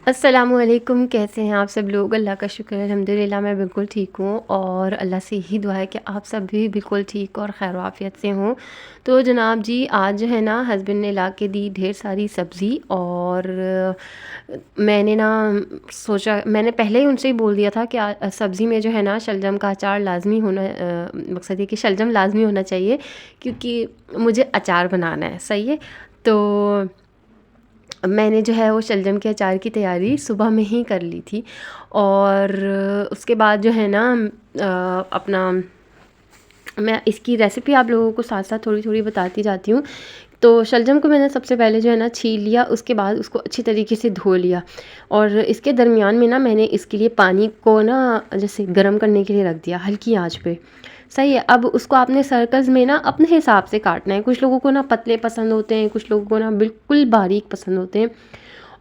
अस्सलामुअलैकुम, कैसे हैं आप सब लोग? अल्लाह का शुक्र है, अल्हम्दुलिल्लाह मैं बिल्कुल ठीक हूँ और अल्लाह से यही दुआ है कि आप सब भी बिल्कुल ठीक और खैर आफ़ियत से हों। तो जनाब जी, आज जो है ना हस्बैंड ने ला के दी ढेर सारी सब्ज़ी और मैंने ना सोचा, मैंने पहले ही उनसे ही बोल दिया था कि सब्ज़ी में जो है ना शलजम का अचार लाज़मी होना, मकसद ये कि शलजम लाज़मी होना चाहिए क्योंकि मुझे अचार बनाना है, सही है। तो मैंने जो है वो शलजम के अचार की तैयारी सुबह में ही कर ली थी और उसके बाद जो है ना अपना मैं इसकी रेसिपी आप लोगों को साथ साथ थोड़ी थोड़ी बताती जाती हूँ। तो शलजम को मैंने सबसे पहले जो है ना छील लिया, उसके बाद उसको अच्छी तरीके से धो लिया और इसके दरमियान में ना मैंने इसके लिए पानी को ना जैसे गर्म करने के लिए रख दिया हल्की आंच पे। सही है। अब उसको आपने सर्कल्स में ना अपने हिसाब से काटना है। कुछ लोगों को ना पतले पसंद होते हैं, कुछ लोगों को ना बिल्कुल बारीक पसंद होते हैं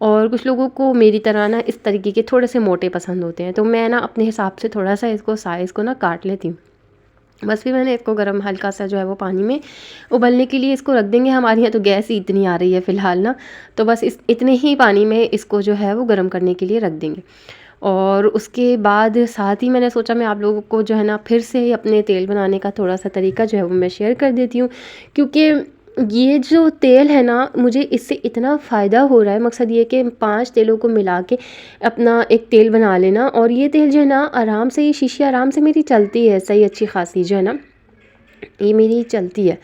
और कुछ लोगों को मेरी तरह ना इस तरीके के थोड़े से मोटे पसंद होते हैं। तो मैं ना अपने हिसाब से थोड़ा सा इसको साइज़ को ना काट लेती हूँ। बस फिर मैंने इसको गर्म हल्का सा जो है वो पानी में उबलने के लिए इसको रख देंगे। हमारे यहाँ तो गैस ही इतनी आ रही है फ़िलहाल ना, तो बस इस इतने ही पानी में इसको जो है वो गर्म करने के लिए रख देंगे। और उसके बाद साथ ही मैंने सोचा मैं आप लोगों को जो है ना फिर से अपने तेल बनाने का थोड़ा सा तरीका जो है वो मैं शेयर कर देती हूँ, क्योंकि ये जो तेल है ना मुझे इससे इतना फ़ायदा हो रहा है। मकसद ये कि 5 तेलों को मिला के अपना एक तेल बना लेना और ये तेल जो है ना आराम से, ये शीशी आराम से मेरी चलती है, सही अच्छी खासी जो है ना ये मेरी चलती है।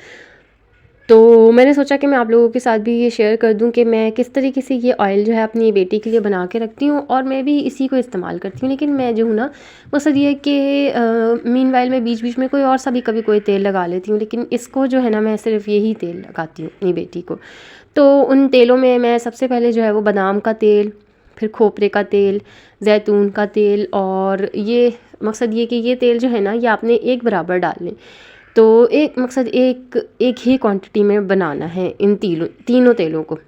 तो मैंने सोचा कि मैं आप लोगों के साथ भी ये शेयर कर दूं कि मैं किस तरीके से ये ऑयल जो है अपनी बेटी के लिए बना के रखती हूँ और मैं भी इसी को इस्तेमाल करती हूँ। लेकिन मैं जो हूँ ना, मकसद ये है कि मीनवाइल मैं बीच बीच में कोई और सा भी कभी कोई तेल लगा लेती हूँ, लेकिन इसको जो है ना मैं सिर्फ यही तेल लगाती हूँ अपनी बेटी को। तो उन तेलों में मैं सबसे पहले जो है वो बादाम का तेल, फिर खोपरे का तेल, जैतून का तेल और ये मकसद ये कि ये तेल जो है ना ये आपने एक बराबर डाल लें। तो एक मकसद एक एक ही क्वांटिटी में बनाना है इन तीनों तेलों को।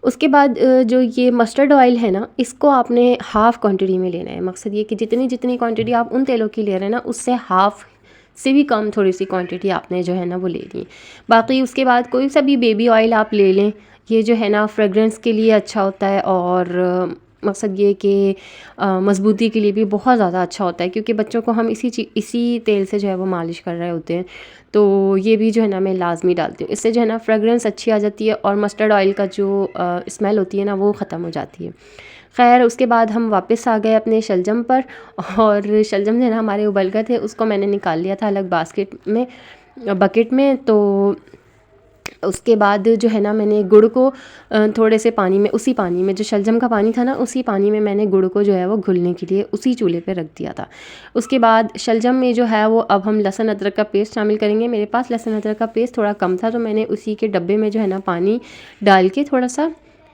उसके बाद जो ये मस्टर्ड ऑयल है ना इसको आपने हाफ़ क्वांटिटी में लेना है। मकसद ये कि जितनी जितनी क्वांटिटी आप उन तेलों की ले रहे हैं ना उससे हाफ़ से भी कम थोड़ी सी क्वांटिटी आपने जो है ना वो लेनी है। बाकी उसके बाद कोई सा भी बेबी ऑयल आप ले लें, ये जो है ना फ्रेगरेंस के लिए अच्छा होता है और मकसद ये कि मज़बूती के लिए भी बहुत ज़्यादा अच्छा होता है, क्योंकि बच्चों को हम इसी तेल से जो है वो मालिश कर रहे होते हैं। तो ये भी जो है ना मैं लाज़मी डालती हूँ, इससे जो है ना फ्रेगरेंस अच्छी आ जाती है और मस्टर्ड ऑयल का जो स्मेल होती है ना वो ख़त्म हो जाती है। खैर उसके बाद हम वापस आ गए अपने शलजम पर और शलजम जो है ना हमारे उबल गए थे, उसको मैंने निकाल लिया था अलग बास्केट में, बकेट में। तो उसके बाद जो है ना मैंने गुड़ को थोड़े से पानी में, उसी पानी में जो शलजम का पानी था ना उसी पानी में मैंने गुड़ को जो है वो घुलने के लिए उसी चूल्हे पे रख दिया था। उसके बाद शलजम में जो है वो अब हम लहसुन अदरक का पेस्ट शामिल करेंगे। मेरे पास लहसुन अदरक का पेस्ट थोड़ा कम था तो मैंने उसी के डब्बे में जो है ना पानी डाल के थोड़ा सा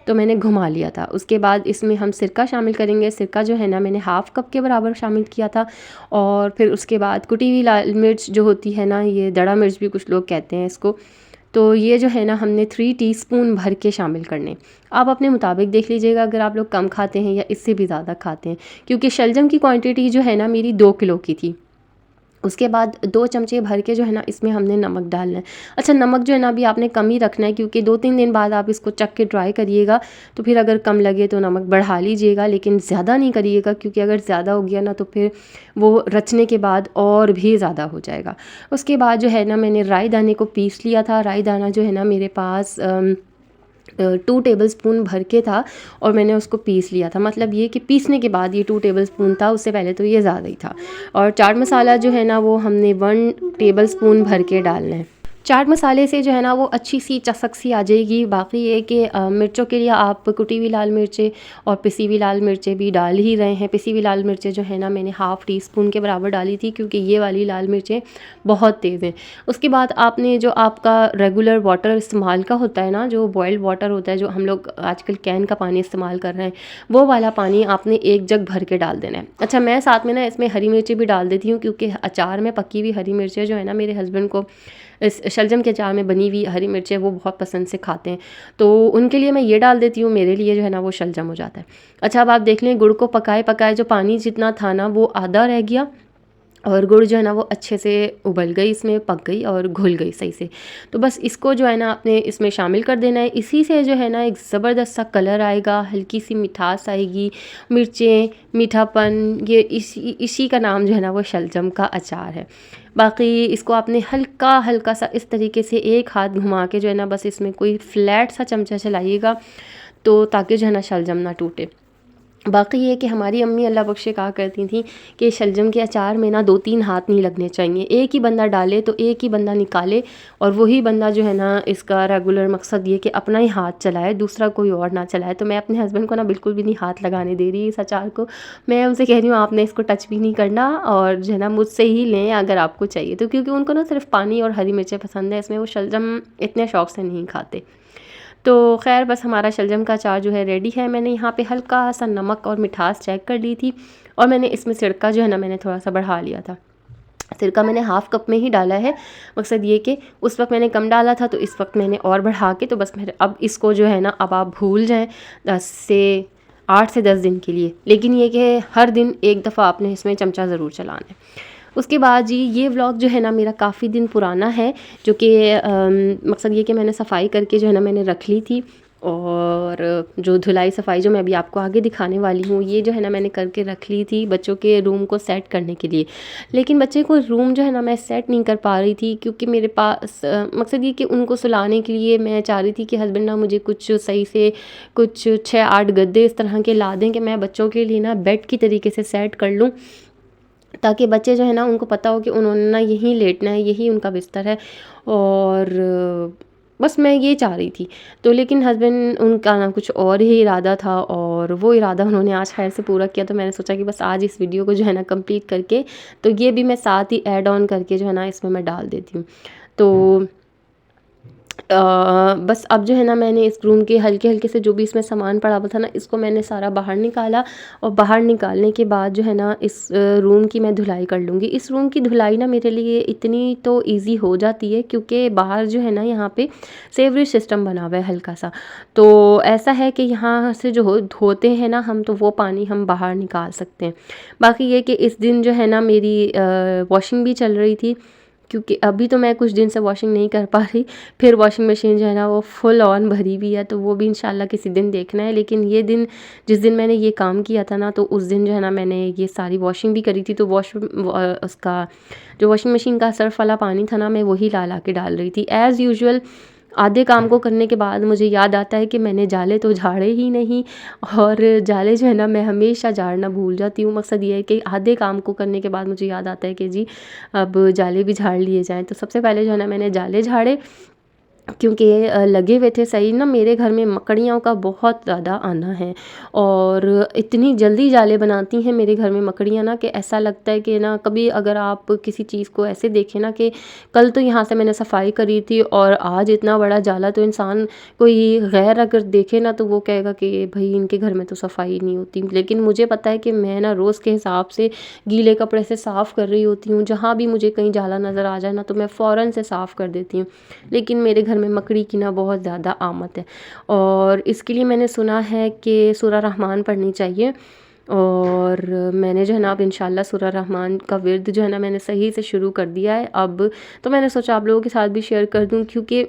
तो मैंने घुमा लिया था। उसके बाद इसमें हम सिरका शामिल करेंगे। सिरका जो है ना मैंने हाफ़ कप के बराबर शामिल किया था। और फिर उसके बाद कुटी हुई लाल मिर्च जो होती है ना, ये दड़ा मिर्च भी कुछ लोग कहते हैं इसको, तो ये जो है ना हमने 3 टीस्पून भर के शामिल करने। आप अपने मुताबिक देख लीजिएगा अगर आप लोग कम खाते हैं या इससे भी ज़्यादा खाते हैं, क्योंकि शलजम की क्वांटिटी जो है ना मेरी 2 किलो की थी। उसके बाद 2 चमचे भर के जो है ना इसमें हमने नमक डालना है। अच्छा, नमक जो है ना अभी आपने कम ही रखना है, क्योंकि 2-3 दिन बाद आप इसको चख के ट्राई करिएगा तो फिर अगर कम लगे तो नमक बढ़ा लीजिएगा, लेकिन ज़्यादा नहीं करिएगा, क्योंकि अगर ज़्यादा हो गया ना तो फिर वो रचने के बाद और भी ज़्यादा हो जाएगा। उसके बाद जो है ना मैंने राई दाने को पीस लिया था। राई दाना जो है ना मेरे पास 2 टेबलस्पून भर के था और मैंने उसको पीस लिया था। मतलब ये कि पीसने के बाद ये 2 टेबलस्पून था, उससे पहले तो ये ज़्यादा ही था। और चाट मसाला जो है ना वो हमने 1 टेबलस्पून भर के डालना है। चाट मसाले से जो है ना वो अच्छी सी चसक सी आ जाएगी। बाकी ये कि मिर्चों के लिए आप कुटी हुई लाल मिर्चें और पिसी हुई लाल मिर्चें भी डाल ही रहे हैं। पिसी हुई लाल मिर्चें जो है ना मैंने हाफ़ टी स्पून के बराबर डाली थी, क्योंकि ये वाली लाल मिर्चें बहुत तेज़ हैं। उसके बाद आपने जो आपका रेगुलर वाटर इस्तेमाल का होता है ना, जो बॉयल्ड वाटर होता है, जो हम लोग आजकल कैन का पानी इस्तेमाल कर रहे हैं, वो वाला पानी आपने 1 जग भर के डाल देना है। अच्छा, मैं साथ में ना इसमें हरी मिर्चें भी डाल देती हूँ, क्योंकि अचार में पकी हुई हरी मिर्चें जो है ना मेरे हस्बैंड को इस शलजम के अचार में बनी हुई हरी मिर्चें वो बहुत पसंद से खाते हैं, तो उनके लिए मैं ये डाल देती हूँ। मेरे लिए जो है ना वो शलजम हो जाता है। अच्छा, अब आप देख लें गुड़ को पकाए पकाए जो पानी जितना था ना वो आधा रह गया और गुड़ जो है ना वो अच्छे से उबल गई, इसमें पक गई और घुल गई सही से। तो बस इसको जो है ना आपने इसमें शामिल कर देना है। इसी से जो है ना एक ज़बरदस्त सा कलर आएगा, हल्की सी मिठास आएगी, मिर्चें, मीठापन, ये इसी इसी का नाम जो है ना वो शलजम का अचार है। बाकी इसको आपने हल्का हल्का सा इस तरीके से एक हाथ घुमा के जो है ना बस इसमें कोई फ्लैट सा चमचा चलाइएगा, तो ताकि जो है ना शलजम ना टूटे। बाकी ये कि हमारी अम्मी अल्लाह बख्शे कहा करती थी कि शलजम के अचार में ना 2-3 हाथ नहीं लगने चाहिए, एक ही बंदा डाले तो एक ही बंदा निकाले, और वही बंदा जो है ना इसका रेगुलर मकसद ये कि अपना ही हाथ चलाए, दूसरा कोई और ना चलाए। तो मैं अपने हस्बैंड को ना बिल्कुल भी नहीं हाथ लगाने दे रही इस अचार को। मैं उनसे कह रही हूँ आपने इसको टच भी नहीं करना, और जो है ना मुझसे ही लें अगर आपको चाहिए तो, क्योंकि उनको ना सिर्फ पानी और हरी मिर्चें पसंद है, इसमें वो शलजम इतने शौक़ से नहीं खाते। तो ख़ैर बस हमारा शलजम का अचार जो है रेडी है। मैंने यहाँ पे हल्का सा नमक और मिठास चेक कर ली थी, और मैंने इसमें सिरका जो है ना मैंने थोड़ा सा बढ़ा लिया था। सिरका मैंने हाफ़ कप में ही डाला है, मकसद ये कि उस वक्त मैंने कम डाला था तो इस वक्त मैंने और बढ़ा के, तो बस मेरे अब इसको जो है ना अब आप भूल जाएँ 8 से 10 दिन के लिए, लेकिन ये कि हर दिन एक दफ़ा आपने इसमें चमचा ज़रूर चलाना है। उसके बाद जी ये व्लॉग जो है ना मेरा काफ़ी दिन पुराना है, जो कि मकसद ये कि मैंने सफाई करके जो है ना मैंने रख ली थी, और जो धुलाई सफाई जो मैं अभी आपको आगे दिखाने वाली हूँ ये जो है ना मैंने करके रख ली थी बच्चों के रूम को सेट करने के लिए। लेकिन बच्चे को रूम जो है ना मैं सेट नहीं कर पा रही थी, क्योंकि मेरे पास मकसद ये कि उनको सुलाने के लिए मैं चाह रही थी कि हस्बैंड ना मुझे कुछ सही से कुछ 6-8 गद्दे इस तरह के ला दें कि मैं बच्चों के लिए ना बेड की तरीके से सेट कर लूँ, ताकि बच्चे जो है ना उनको पता हो कि उन्होंने ना यहीं लेटना है, यही उनका बिस्तर है। और बस मैं ये चाह रही थी। तो लेकिन हस्बैंड उनका ना कुछ और ही इरादा था, और वो इरादा उन्होंने आज खैर से पूरा किया। तो मैंने सोचा कि बस आज इस वीडियो को जो है ना कंप्लीट करके, तो ये भी मैं साथ ही ऐड ऑन करके जो है ना इसमें मैं डाल देती हूँ। तो बस अब जो है ना मैंने इस रूम के हल्के-हल्के से जो भी इसमें सामान पड़ा हुआ था ना, इसको मैंने सारा बाहर निकाला, और बाहर निकालने के बाद जो है ना इस रूम की मैं धुलाई कर लूँगी। इस रूम की धुलाई ना मेरे लिए इतनी तो ईज़ी हो जाती है, क्योंकि बाहर जो है ना यहाँ पे सेवरेज सिस्टम बना हुआ है हल्का सा। तो ऐसा है कि यहाँ से जो धोते हैं ना हम, तो वो पानी हम बाहर निकाल सकते हैं। बाकी ये कि इस दिन जो है ना मेरी वॉशिंग भी चल रही थी, क्योंकि अभी तो मैं कुछ दिन से वॉशिंग नहीं कर पा रही। फिर वॉशिंग मशीन जो है ना वो फुल ऑन भरी हुई है, तो वो भी इंशाल्लाह किसी दिन देखना है। लेकिन ये दिन जिस दिन मैंने ये काम किया था ना, तो उस दिन जो है ना मैंने ये सारी वॉशिंग भी करी थी। तो उसका जो वॉशिंग मशीन का सर्फ़ वाला पानी था ना, मैं वही ला के डाल रही थी एज़ यूजुअल। आधे काम को करने के बाद मुझे याद आता है कि मैंने जाले तो झाड़े ही नहीं, और जाले जो है ना मैं हमेशा झाड़ना भूल जाती हूँ। मकसद ये है कि आधे काम को करने के बाद मुझे याद आता है कि जी अब जाले भी झाड़ लिए जाएँ। तो सबसे पहले जो है ना मैंने जाले झाड़े, क्योंकि लगे हुए थे सही ना। मेरे घर में मकड़ियों का बहुत ज़्यादा आना है, और इतनी जल्दी जाले बनाती हैं मेरे घर में मकड़ियाँ ना, कि ऐसा लगता है कि ना कभी अगर आप किसी चीज़ को ऐसे देखें ना कि कल तो यहाँ से मैंने सफाई करी थी और आज इतना बड़ा जाला, तो इंसान कोई गैर अगर देखे ना तो वो कहेगा कि भाई इनके घर में तो सफाई नहीं होती। लेकिन मुझे पता है कि मैं ना रोज़ के हिसाब से गीले कपड़े से साफ़ कर रही होती हूँ। जहाँ भी मुझे कहीं जाला नज़र आ जाए ना, तो मैं फ़ौरन से साफ़ कर देती हूँ। लेकिन मेरे घर में मकड़ी की ना बहुत ज़्यादा आमद है, और इसके लिए मैंने सुना है कि सूरह रहमान पढ़नी चाहिए। और मैंने जो है ना अब इंशाल्लाह सूरह रहमान का विर्द जो है ना मैंने सही से शुरू कर दिया है अब। तो मैंने सोचा आप लोगों के साथ भी शेयर कर दूं, क्योंकि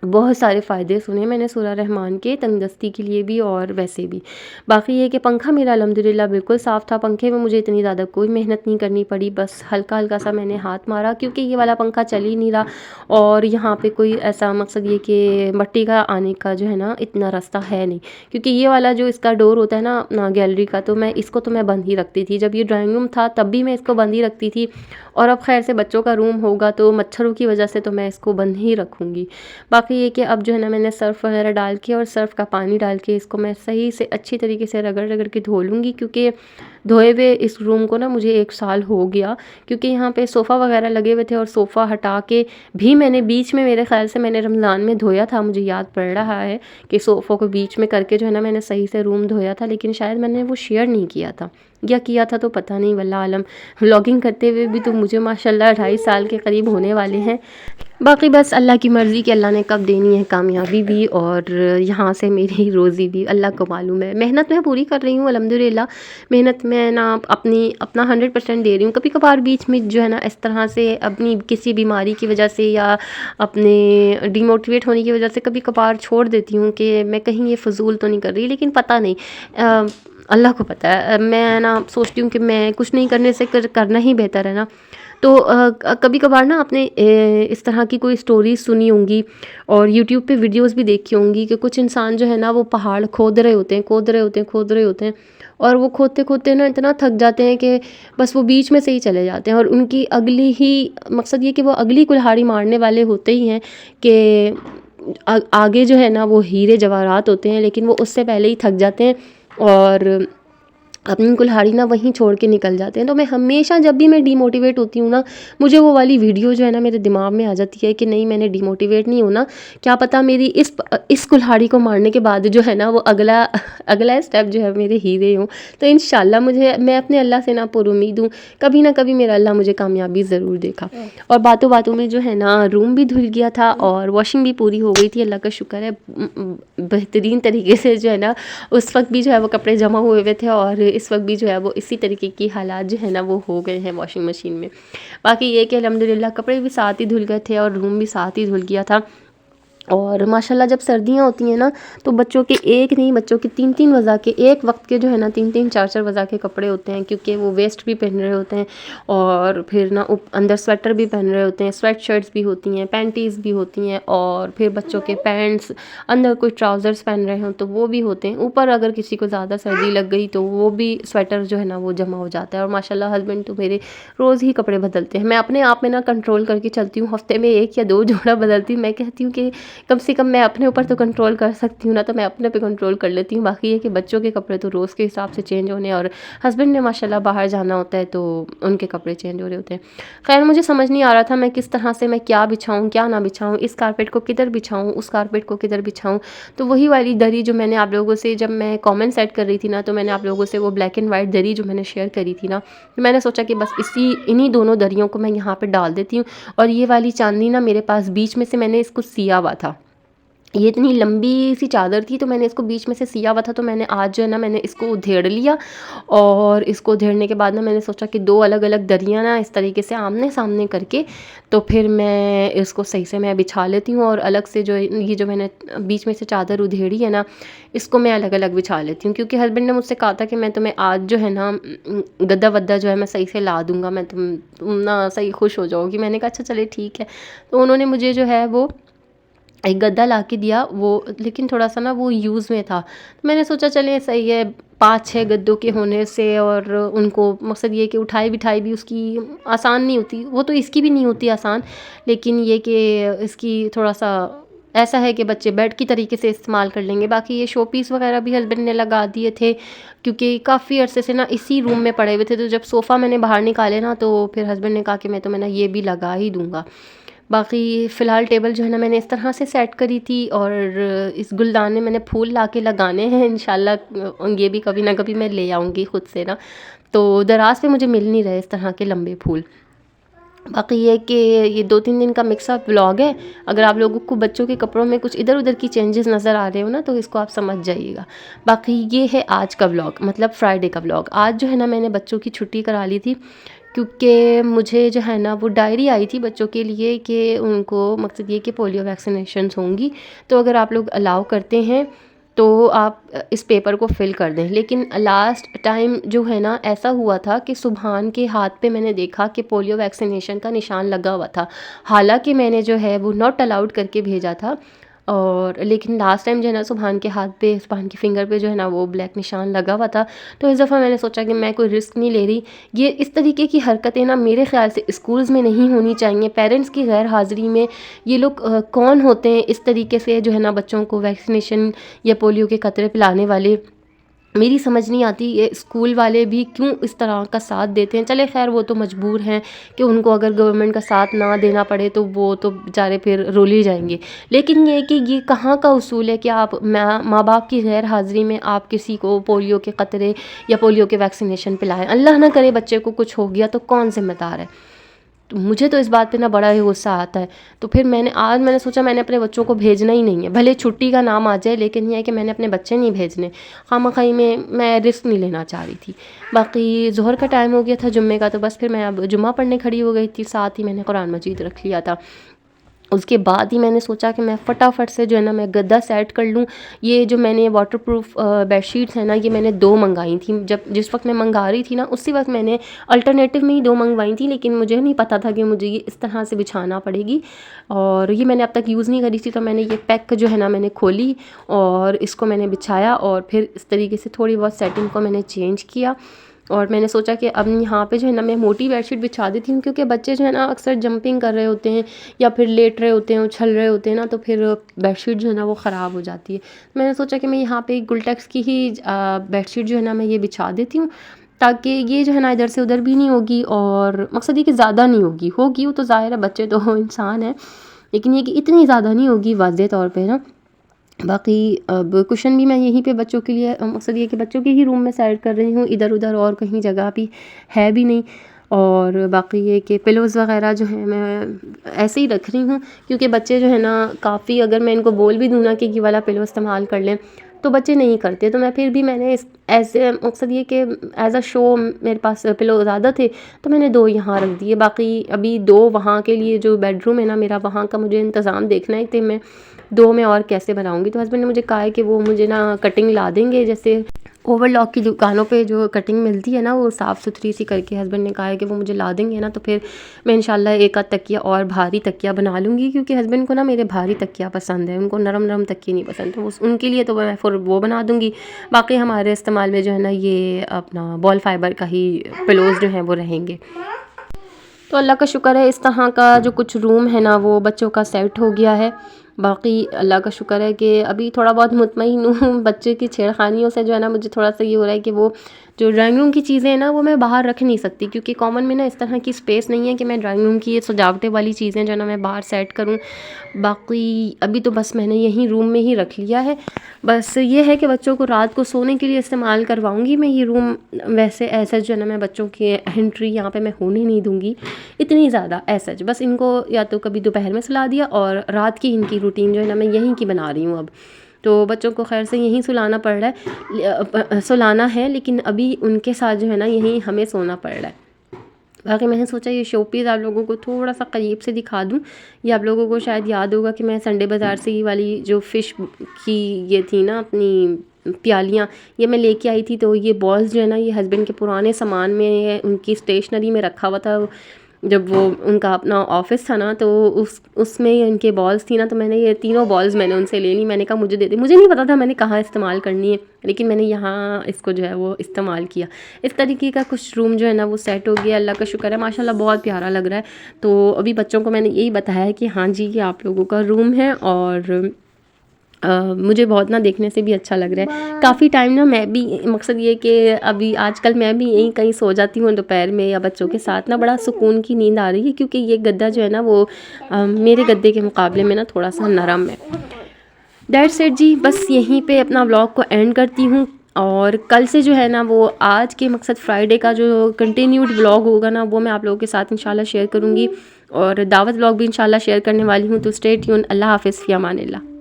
बहुत सारे फ़ायदे सुने मैंने सूरह रहमान के, तंगदस्ती के लिए भी और वैसे भी। बाकी ये कि पंखा मेरा अल्हम्दुलिल्लाह बिल्कुल साफ़ था। पंखे में मुझे इतनी ज़्यादा कोई मेहनत नहीं करनी पड़ी, बस हल्का-हल्का सा मैंने हाथ मारा, क्योंकि ये वाला पंखा चल ही नहीं रहा। और यहाँ पे कोई ऐसा मकसद ये कि मट्टी का आने का जो है ना इतना रास्ता है नहीं, क्योंकि ये वाला जो इसका डोर होता है ना गैलरी का, तो मैं इसको तो मैं बंद ही रखती थी। जब ये ड्राइंग रूम था तब भी मैं इसको बंद ही रखती थी, और अब खैर से बच्चों का रूम होगा तो मच्छरों की वजह से तो मैं इसको बंद ही रखूँगी। बाकी ये कि अब जो है ना मैंने सर्फ़ वगैरह डाल के और सर्फ़ का पानी डाल के इसको मैं सही से अच्छी तरीके से रगड़ के धो लूँगी, क्योंकि धोए हुए इस रूम को ना मुझे 1 साल हो गया, क्योंकि यहाँ पे सोफ़ा वगैरह लगे हुए थे, और सोफ़ा हटा के भी मैंने बीच में, मेरे ख़्याल से मैंने रमज़ान में धोया था, मुझे याद पड़ रहा है कि सोफ़ों को बीच में करके जो है ना मैंने सही से रूम धोया था। लेकिन शायद मैंने वो शेयर नहीं किया था, या किया था तो पता नहीं, वल्लाह आलम। व्लॉगिंग करते हुए भी तो मुझे माशाल्लाह 2.5 साल के करीब होने वाले हैं। बाकी बस अल्लाह की मर्ज़ी कि अल्लाह ने कब देनी है कामयाबी भी और यहाँ से मेरी रोज़ी भी अल्लाह को मालूम है। मेहनत मैं पूरी कर रही हूँ अल्हम्दुलिल्लाह। मेहनत मैं ना अपना 100% दे रही हूँ। कभी कभार बीच में जो है ना इस तरह से अपनी किसी बीमारी की वजह से या अपने डिमोटिवेट होने की वजह से कभी कभार छोड़ देती हूँ कि मैं कहीं ये फ़िज़ूल तो नहीं कर रही, लेकिन पता नहीं अल्लाह को पता है। मैं ना सोचती हूँ कि मैं कुछ नहीं करने से करना ही बेहतर है ना। तो कभी कभार ना आपने इस तरह की कोई स्टोरीज सुनी होंगी और यूट्यूब पे वीडियोस भी देखी होंगी कि कुछ इंसान जो है ना वो पहाड़ खोद रहे होते हैं, खोद रहे होते हैं, खोद रहे होते हैं और वो खोदते खोदते ना इतना थक जाते हैं कि बस वो बीच में से ही चले जाते हैं और उनकी अगली ही मकसद ये कि वो अगली कुल्हाड़ी मारने वाले होते ही हैं कि आगे जो है ना वो हीरे जवाहरात होते हैं, लेकिन वो उससे पहले ही थक जाते हैं और अपनी कुल्हाड़ी ना वहीं छोड़ के निकल जाते हैं। तो मैं हमेशा जब भी मैं डीमोटिवेट होती हूँ ना, मुझे वो वाली वीडियो जो है ना मेरे दिमाग में आ जाती है कि नहीं, मैंने डीमोटिवेट नहीं होना। क्या पता मेरी इस कुल्हाड़ी को मारने के बाद जो है ना वो अगला अगला स्टेप जो है मेरे हीरे हों। तो इंशाल्लाह मैं अपने अल्लाह से ना पुरुमीद हूँ, कभी ना कभी मेरा अल्लाह मुझे कामयाबी ज़रूर देगा। और बातों बातों में जो है ना रूम भी धुल गया था और वॉशिंग भी पूरी हो गई थी, अल्लाह का शुक्र है। बेहतरीन तरीके से जो है ना उस वक्त भी जो है वो कपड़े जमा हुए हुए थे और इस वक्त भी जो है वो इसी तरीके की हालात जो है ना वो हो गए हैं वॉशिंग मशीन में। बाकी ये कि अल्हम्दुलिल्लाह कपड़े भी साथ ही धुल गए थे और रूम भी साथ ही धुल गया था। और माशाल्लाह जब सर्दियाँ होती हैं ना तो बच्चों के एक नहीं, बच्चों के 3-3 वज़ा के एक वक्त के जो है ना 3-3 4-4 वज़ा के कपड़े होते हैं, क्योंकि वो वेस्ट भी पहन रहे होते हैं और फिर ना अंदर स्वेटर भी पहन रहे होते हैं, स्वेट शर्ट्स भी होती हैं, पैंटीज़ भी होती हैं और फिर बच्चों के पैंट्स, अंदर कोई ट्राउज़र्स पहन रहे हों तो वो भी होते हैं। ऊपर अगर किसी को ज़्यादा सर्दी लग गई तो वो भी स्वेटर जो है ना वो जमा हो जाता है। और माशाल्लाह हस्बैंड तो मेरे रोज़ ही कपड़े बदलते हैं। मैं अपने आप में ना कंट्रोल करके चलती हूँ, हफ्ते में 1 या 2 जोड़ा बदलती हूँ। मैं कहती हूँ कि कम से कम मैं अपने ऊपर तो कंट्रोल कर सकती हूँ ना, तो मैं अपने पे कंट्रोल कर लेती हूँ। बाकी ये कि बच्चों के कपड़े तो रोज़ के हिसाब से चेंज होने, और हस्बैंड ने माशाल्लाह बाहर जाना होता है तो उनके कपड़े चेंज हो रहे होते हैं। खैर मुझे समझ नहीं आ रहा था मैं किस तरह से मैं क्या बिछाऊँ क्या ना बिछाऊँ, इस कारपेट को किधर बिछाऊँ, उस कारपेट को किधर बिछाऊँ। तो वही वाली दरी जो मैंने आप लोगों से जब मैं कमेंट सेट कर रही थी ना, तो मैंने आप लोगों से वो ब्लैक एंड वाइट दरी जो मैंने शेयर करी थी ना, मैंने सोचा कि बस इन्हीं दोनों दरियों को मैं यहाँ पे डाल देती हूँ। और ये वाली चांदनी ना मेरे पास बीच में से मैंने इसको सिया हुआ था, ये इतनी लंबी सी चादर थी तो मैंने इसको बीच में से सिया हुआ था। तो मैंने आज जो है ना मैंने इसको उधेड़ लिया और इसको उधेड़ने के बाद ना मैंने सोचा कि 2 अलग अलग दरियाँ ना इस तरीके से आमने सामने करके तो फिर मैं इसको सही से मैं बिछा लेती हूँ। और अलग से जो ये जो मैंने बीच में से चादर उधेड़ी है ना, इसको मैं अलग अलग बिछा लेती हूँ, क्योंकि हस्बैंड ने मुझसे कहा था कि मैं तुम्हें आज जो है ना गद्दा वद्दा जो है मैं सही से ला दूँगा, मैं तुम ना सही खुश हो जाओगी। मैंने कहा अच्छा चले ठीक है। तो उन्होंने मुझे जो है वो एक गद्दा ला के दिया, वो लेकिन थोड़ा सा ना वो यूज़ में था। तो मैंने सोचा चलें सही है, 5-6 गद्दों के होने से, और उनको मकसद ये कि उठाई बिठाई भी उसकी आसान नहीं होती, वो तो इसकी भी नहीं होती आसान, लेकिन ये कि इसकी थोड़ा सा ऐसा है कि बच्चे बेड की तरीके से इस्तेमाल कर लेंगे। बाकी ये शो पीस वगैरह भी हस्बैंड ने लगा दिए थे, क्योंकि काफ़ी अरसे से ना इसी रूम में पड़े हुए थे। तो जब सोफ़ा मैंने बाहर निकाले ना तो फिर हस्बैंड ने कहा कि मैं तो ना ये भी लगा ही दूँगा। बाकी फ़िलहाल टेबल जो है ना मैंने इस तरह से सेट करी थी, और इस गुलदान में मैंने फूल ला के लगाने हैं इंशाल्लाह। ये भी कभी ना कभी मैं ले आऊँगी ख़ुद से ना, तो दराज़ पे मुझे मिल नहीं रहे इस तरह के लंबे फूल। बाकी ये कि ये 2-3 दिन का मिक्सअप व्लॉग है। अगर आप लोगों को बच्चों के कपड़ों में कुछ इधर उधर की चेंजेस नज़र आ रहे हो ना, तो इसको आप समझ जाइएगा। बाकी ये है आज का व्लॉग, मतलब फ्राइडे का व्लॉग। आज जो है ना मैंने बच्चों की छुट्टी करा ली थी, क्योंकि मुझे जो है ना वो डायरी आई थी बच्चों के लिए कि उनको मकसद ये कि पोलियो वैक्सीनेशंस होंगी, तो अगर आप लोग अलाउ करते हैं तो आप इस पेपर को फ़िल कर दें। लेकिन लास्ट टाइम जो है ना ऐसा हुआ था कि सुबहान के हाथ पे मैंने देखा कि पोलियो वैक्सीनेशन का निशान लगा हुआ था। हालांकि मैंने जो है वो नॉट अलाउड करके भेजा था, और लेकिन लास्ट टाइम जो है ना सुबहान के हाथ पे, सुबहान की फ़िंगर पे जो है ना वो ब्लैक निशान लगा हुआ था। तो इस दफ़ा मैंने सोचा कि मैं कोई रिस्क नहीं ले रही। ये इस तरीके की हरकतें ना मेरे ख़्याल से स्कूल्स में नहीं होनी चाहिए। पेरेंट्स की गैर हाज़िरी में ये लोग कौन होते हैं इस तरीके से जो है ना बच्चों को वैक्सीनेशन या पोलियो के कतरे पिलाने वाले, मेरी समझ नहीं आती ये स्कूल वाले भी क्यों इस तरह का साथ देते हैं। चले खैर वो तो मजबूर हैं कि उनको अगर गवर्नमेंट का साथ ना देना पड़े तो वो तो बेचारे फिर रोल ही जाएंगे। लेकिन ये कि ये कहाँ का उसूल है कि आप माँ बाप की गैर हाज़िरी में आप किसी को पोलियो के कतरे या पोलियो के वैक्सीनेशन पिलाएं। अल्लाह ना करे बच्चे को कुछ हो गया तो कौन ज़िम्मेदार है। तो मुझे तो इस बात पे ना बड़ा ही गुस्सा आता है। तो फिर मैंने सोचा मैंने अपने बच्चों को भेजना ही नहीं है, भले छुट्टी का नाम आ जाए, लेकिन ये है कि मैंने अपने बच्चे नहीं भेजने। खामख़ाई में मैं रिस्क नहीं लेना चाह रही थी। बाकी ज़ोहर का टाइम हो गया था जुम्मे का, तो बस फिर मैं अब जुम्मा पढ़ने खड़ी हो गई थी, साथ ही मैंने कुरान मजीद रख लिया था। उसके बाद ही मैंने सोचा कि मैं फटाफट से जो है ना मैं गद्दा सेट कर लूँ। ये जो मैंने वाटरप्रूफ बेडशीट्स हैं ना, ये मैंने 2 मंगाई थी। जिस वक्त मैं मंगा रही थी ना, उसी वक्त मैंने अल्टरनेटिव में ही 2 मंगवाई थी, लेकिन मुझे नहीं पता था कि मुझे ये इस तरह से बिछाना पड़ेगी। और ये मैंने अब तक यूज़ नहीं करी थी, तो मैंने ये पैक जो है ना मैंने खोली और इसको मैंने बिछाया और फिर इस तरीके से थोड़ी बहुत सेटिंग को मैंने चेंज किया। और मैंने सोचा कि अब यहाँ पे जो है ना मैं मोटी बेडशीट बिछा देती हूँ, क्योंकि बच्चे जो है ना अक्सर जंपिंग कर रहे होते हैं या फिर लेट रहे होते हैं, उछल रहे होते हैं ना, तो फिर बेडशीट जो है ना वो ख़राब हो जाती है। मैंने सोचा कि मैं यहाँ पे गुलटेक्स की ही बेडशीट जो है ना मैं ये बिछा देती हूँ, ताकि ये जो है ना इधर से उधर भी नहीं होगी, और मकसद ये कि ज़्यादा नहीं होगी वो तो ज़ाहिर है, बच्चे तो इंसान है, लेकिन ये कि इतनी ज़्यादा नहीं होगी वाज़ेह तौर पे ना। बाकी अब कुशन भी मैं यहीं पे बच्चों के लिए मकसद ये कि बच्चों के ही रूम में सेट कर रही हूँ, इधर उधर और कहीं जगह भी है भी नहीं। और बाकी ये कि पिलोज़ वगैरह जो हैं मैं ऐसे ही रख रही हूँ, क्योंकि बच्चे जो है ना काफ़ी, अगर मैं इनको बोल भी दूँ ना कि ये वाला पिलो इस्तेमाल कर लें, तो बच्चे नहीं करते। तो मैं फिर भी मैंने इस ऐसे मकसद ये कि एज़ अ शो मेरे पास पिलो ज़्यादा थे, तो मैंने 2 यहाँ रख दिए। बाकी अभी 2 वहाँ के लिए जो बेडरूम है ना मेरा, वहाँ का मुझे इंतज़ाम देखना है कि मैं 2 में और कैसे बनाऊँगी। तो हस्बैंड ने मुझे कहा है कि वो मुझे ना कटिंग ला देंगे, जैसे ओवरलॉक की दुकानों पे जो कटिंग मिलती है ना, वो साफ़ सुथरी सी करके हस्बैंड ने कहा है कि वो मुझे ला देंगे ना, तो फिर मैं इंशाल्लाह एक आध तकिया और भारी तकिया बना लूँगी, क्योंकि हस्बैंड को ना मेरे भारी तकिया पसंद है, उनको नरम नरम तकिए नहीं पसंद, तो उनके लिए तो मैं फिर वो बना दूँगी। बाकी हमारे इस्तेमाल में जो है ना ये अपना बॉल फाइबर का ही पिलोज़ जो हैं वो रहेंगे। तो अल्लाह का शुक्र है, इस तरह का जो कुछ रूम है ना वो बच्चों का सेट हो गया है। बाकी अल्लाह का शुक्र है कि अभी थोड़ा बहुत मुतमईन हूँ। बच्चे की छेड़खानियों से जो है ना मुझे थोड़ा सा ये हो रहा है कि वो जो ड्राइंग रूम की चीज़ें हैं ना वो मैं बाहर रख नहीं सकती, क्योंकि कॉमन में ना इस तरह की स्पेस नहीं है कि मैं ड्राइंग रूम की ये सजावटें वाली चीज़ें जो है ना मैं बाहर सेट करूँ। बाकी अभी तो बस मैंने यहीं रूम में ही रख लिया है। बस ये है कि बच्चों को रात को सोने के लिए इस्तेमाल करवाऊँगी मैं ये रूम। वैसे ऐसा जो है ना मैं बच्चों की एंट्री यहाँ पे मैं होने नहीं दूँगी इतनी ज़्यादा ऐसा। बस इनको या तो कभी दोपहर में सुला दिया, और रात की इनकी रूटीन जो है ना मैं यहीं की बना रही हूँ अब। तो बच्चों को खैर से यहीं सुलाना पड़ रहा है, सुलाना है, लेकिन अभी उनके साथ जो है ना यहीं हमें सोना पड़ रहा है। बाकी मैंने सोचा ये शो पीस आप लोगों को थोड़ा सा करीब से दिखा दूँ। ये आप लोगों को शायद याद होगा कि मैं संडे बाज़ार से ये वाली जो फ़िश की ये थी ना अपनी प्यालियाँ, ये मैं लेके आई थी। तो ये बॉल्स जो है ना ये हस्बैंड के पुराने सामान में, उनकी स्टेशनरी में रखा हुआ था। जब वो उनका अपना ऑफिस था ना, तो उसमें इनके बॉल्स थी ना, तो मैंने ये तीनों बॉल्स मैंने उनसे ले ली। मैंने कहा मुझे दे दे। मुझे नहीं पता था मैंने कहाँ इस्तेमाल करनी है, लेकिन मैंने यहाँ इसको जो है वो इस्तेमाल किया। इस तरीके का कुछ रूम जो है ना वो सेट हो गया, अल्लाह का शुक्र है, माशाल्लाह बहुत प्यारा लग रहा है। तो अभी बच्चों को मैंने यही बताया है कि हाँ जी ये आप लोगों का रूम है, और मुझे बहुत ना देखने से भी अच्छा लग रहा है। काफ़ी टाइम ना मैं भी, मकसद ये कि अभी आजकल मैं भी यहीं कहीं सो जाती हूँ दोपहर में या बच्चों के साथ ना, बड़ा सुकून की नींद आ रही है, क्योंकि ये गद्दा जो है ना वो मेरे गद्दे के मुकाबले में ना थोड़ा सा नरम है। दैट्स इट जी, बस यहीं पे अपना व्लॉग को एंड करती हूँ। और कल से जो है ना वो आज के मकसद फ्राइडे का जो कंटिन्यूड व्लॉग होगा ना वो मैं आप लोगों के साथ इंशाल्लाह शेयर करूँगी, और दावत व्लॉग भी इंशाल्लाह शेयर करने वाली हूँ। तो स्टे ट्यून। अल्लाह हाफ़िज़, फ़ी अमानिल्लाह।